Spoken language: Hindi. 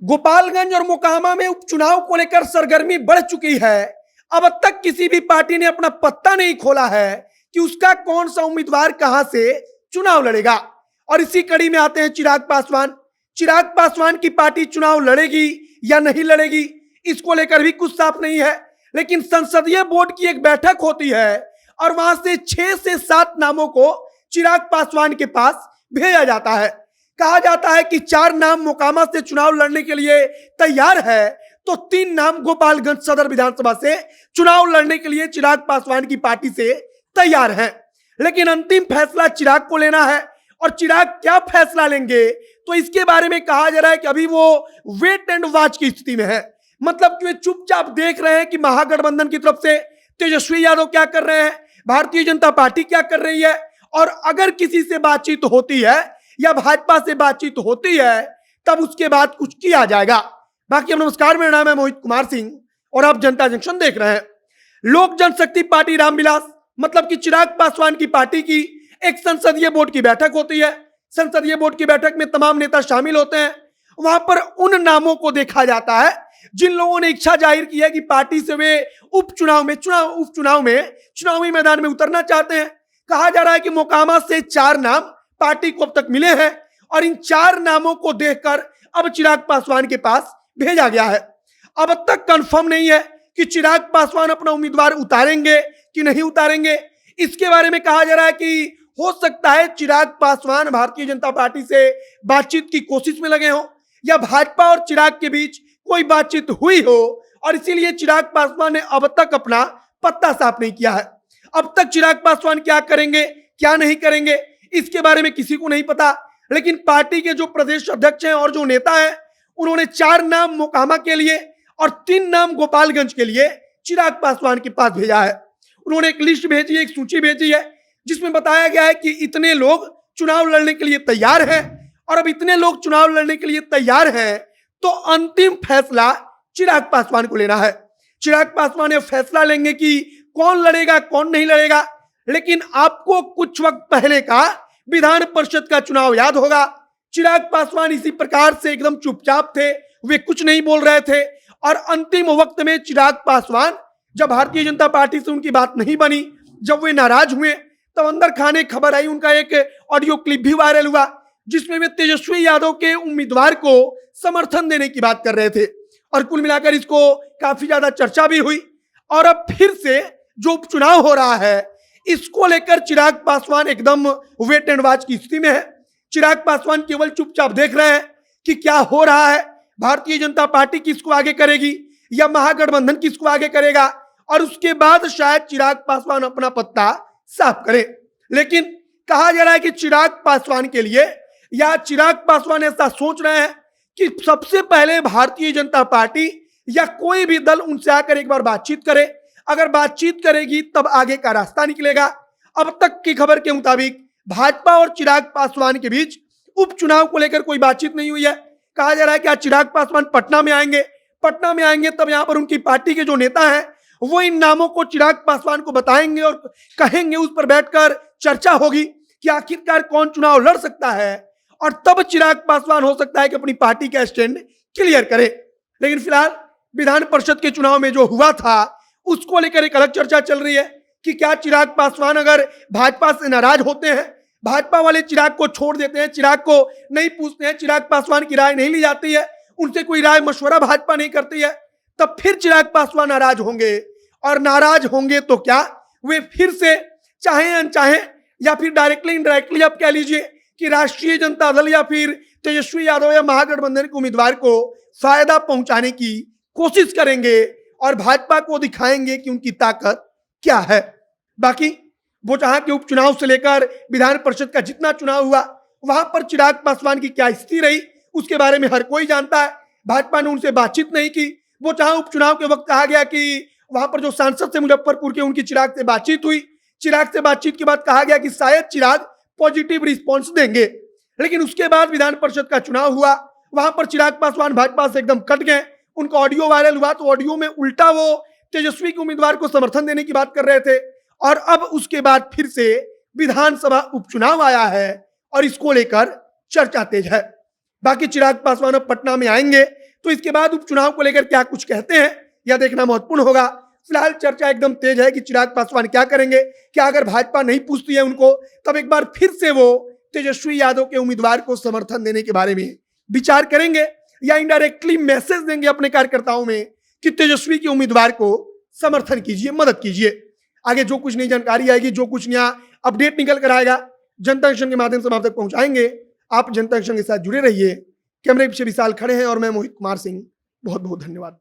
गोपालगंज और मोकामा में उपचुनाव को लेकर सरगर्मी बढ़ चुकी है। अब तक किसी भी पार्टी ने अपना पत्ता नहीं खोला है कि उसका कौन सा उम्मीदवार कहां से चुनाव लड़ेगा। और इसी कड़ी में आते हैं चिराग पासवान। चिराग पासवान की पार्टी चुनाव लड़ेगी या नहीं लड़ेगी, इसको लेकर भी कुछ साफ नहीं है। लेकिन संसदीय बोर्ड की एक बैठक होती है और वहां से 6 से 7 नामों को चिराग पासवान के पास भेजा जाता है। कहा जाता है कि 4 नाम मोकामा से चुनाव लड़ने के लिए तैयार है, तो 3 नाम गोपालगंज सदर विधानसभा से चुनाव लड़ने के लिए चिराग पासवान की पार्टी से तैयार हैं। लेकिन अंतिम फैसला चिराग को लेना है और चिराग क्या फैसला लेंगे, तो इसके बारे में कहा जा रहा है कि अभी वो वेट एंड वॉच की स्थिति में है। मतलब कि वे चुपचाप देख रहे हैं कि महागठबंधन की तरफ से तेजस्वी यादव क्या कर रहे हैं, भारतीय जनता पार्टी क्या कर रही है, और अगर किसी से बातचीत होती है या भाजपा से बातचीत होती है तब उसके बाद कुछ किया जाएगा। बाकी नमस्कार, मेरा नाम है मोहित कुमार सिंह और आप जनता जंक्शन देख रहे हैं। लोक जनशक्ति पार्टी रामविलास मतलब कि चिराग पासवान की पार्टी की एक संसदीय बोर्ड की बैठक होती है। संसदीय बोर्ड की बैठक में तमाम नेता शामिल होते हैं। वहां पर उन नामों को देखा जाता है जिन लोगों ने इच्छा जाहिर की है कि पार्टी से वे चुनावी मैदान में उतरना चाहते हैं। कहा जा रहा है कि मोकामा से 4 नाम पार्टी को अब तक मिले हैं और इन 4 नामों को देखकर अब चिराग पासवान के पास भेजा गया है। अब तक कंफर्म नहीं है कि चिराग पासवान अपना उम्मीदवार उतारेंगे कि नहीं उतारेंगे। इसके बारे में कहा जा रहा है कि हो सकता है चिराग पासवान भारतीय जनता पार्टी से बातचीत की कोशिश में लगे हों या भाजपा और चिराग के बीच कोई बातचीत हुई हो और इसीलिए चिराग पासवान ने अब तक अपना पत्ता साफ नहीं किया है। अब तक चिराग पासवान क्या करेंगे क्या नहीं करेंगे इसके बारे में किसी को नहीं पता। लेकिन पार्टी के जो प्रदेश अध्यक्ष हैं और जो नेता हैं उन्होंने 4 नाम मोकामा के लिए और 3 नाम गोपालगंज के लिए चिराग पासवान के पास भेजा है। उन्होंने एक लिस्ट भेजी है, एक सूची भेजी है जिसमें बताया गया है कि इतने लोग चुनाव लड़ने के लिए तैयार हैं और अब इतने लोग चुनाव लड़ने के लिए तैयार हैं तो अंतिम फैसला चिराग पासवान को लेना है। चिराग पासवान ये फैसला लेंगे कि कौन लड़ेगा कौन नहीं लड़ेगा। लेकिन आपको कुछ वक्त पहले का विधान परिषद का चुनाव याद होगा। चिराग पासवान इसी प्रकार से एकदम चुपचाप थे, वे कुछ नहीं बोल रहे थे और अंतिम वक्त में चिराग पासवान जब भारतीय जनता पार्टी से उनकी बात नहीं बनी, जब वे नाराज हुए तब अंदर खाने खबर आई, उनका एक ऑडियो क्लिप भी वायरल हुआ जिसमें वे तेजस्वी यादव के उम्मीदवार को समर्थन देने की बात कर रहे थे और कुल मिलाकर इसको काफी ज्यादा चर्चा भी हुई। और अब फिर से जो उपचुनाव हो रहा है इसको लेकर चिराग पासवान एकदम वेट एंड वॉच की स्थिति में है। चिराग पासवान केवल चुपचाप देख रहे हैं कि क्या हो रहा है, भारतीय जनता पार्टी किसको आगे करेगी या महागठबंधन किसको आगे करेगा, और उसके बाद शायद चिराग पासवान अपना पत्ता साफ करें। लेकिन कहा जा रहा है कि चिराग पासवान के लिए या चिराग पासवान ऐसा सोच रहे हैं कि सबसे पहले भारतीय जनता पार्टी या कोई भी दल उनसे आकर एक बार बातचीत करे। अगर बातचीत करेगी तब आगे का रास्ता निकलेगा। अब तक की खबर के मुताबिक भाजपा और चिराग पासवान के बीच उपचुनाव को लेकर कोई बातचीत नहीं हुई है। कहा जा रहा है कि आज चिराग पासवान पटना में आएंगे तब यहां पर उनकी पार्टी के जो नेता हैं वो इन नामों को चिराग पासवान को बताएंगे और कहेंगे, उस पर बैठकर चर्चा होगी कि आखिरकार कौन चुनाव लड़ सकता है और तब चिराग पासवान हो सकता है कि अपनी पार्टी का स्टैंड क्लियर करे। लेकिन फिलहाल विधान परिषद के चुनाव में जो हुआ था उसको लेकर एक अलग चर्चा चल रही है कि क्या चिराग पासवान अगर भाजपा से नाराज होते हैं, भाजपा वाले चिराग को छोड़ देते हैं, चिराग को नहीं पूछते हैं, चिराग पासवान की राय नहीं ली जाती है, उनसे कोई राय मशवरा भाजपा नहीं करती है, तब फिर चिराग पासवान नाराज होंगे। और नाराज होंगे तो क्या वे फिर से चाहे अनचाहे या फिर डायरेक्टली इनडायरेक्टली आप कह लीजिए कि राष्ट्रीय जनता दल या फिर तेजस्वी यादव या महागठबंधन के उम्मीदवार को फायदा पहुंचाने की कोशिश करेंगे और भाजपा को दिखाएंगे कि उनकी ताकत क्या है। बाकी वो जहां के उपचुनाव से लेकर विधान परिषद का जितना चुनाव हुआ वहां पर चिराग पासवान की क्या स्थिति रही उसके बारे में हर कोई जानता है। भाजपा ने उनसे बातचीत नहीं की। वो जहां उपचुनाव के वक्त कहा गया कि वहां पर जो सांसद थे मुजफ्फरपुर के उनकी चिराग से बातचीत हुई, चिराग से बातचीत के बाद कहा गया कि शायद चिराग पॉजिटिव रिस्पॉन्स देंगे। लेकिन उसके बाद विधान परिषद का चुनाव हुआ, वहां पर चिराग पासवान भाजपा से एकदम कट गए। उनका ऑडियो वायरल हुआ तो ऑडियो में उल्टा वो तेजस्वी के उम्मीदवार को समर्थन देने की बात कर रहे थे और अब उसके बाद फिर से विधानसभा उपचुनाव आया है और इसको लेकर चर्चा तेज है। बाकी चिराग पासवान अब पटना में आएंगे तो इसके बाद उपचुनाव को लेकर क्या कुछ कहते हैं यह देखना महत्वपूर्ण होगा। फिलहाल चर्चा एकदम तेज है कि चिराग पासवान क्या करेंगे। क्या अगर भाजपा नहीं पूछती है उनको, तब एक बार फिर से वो तेजस्वी यादव के उम्मीदवार को समर्थन देने के बारे में विचार करेंगे, या इनडायरेक्टली मैसेज देंगे अपने कार्यकर्ताओं में कि तेजस्वी के उम्मीदवार को समर्थन कीजिए, मदद कीजिए। आगे जो कुछ नई जानकारी आएगी, जो कुछ नया अपडेट निकल कर आएगा, जनता जंक्शन के माध्यम से हम आप तक पहुंचाएंगे। आप जनता जंक्शन के साथ जुड़े रहिए। कैमरे पीछे विशाल खड़े हैं और मैं मोहित कुमार सिंह। बहुत बहुत धन्यवाद।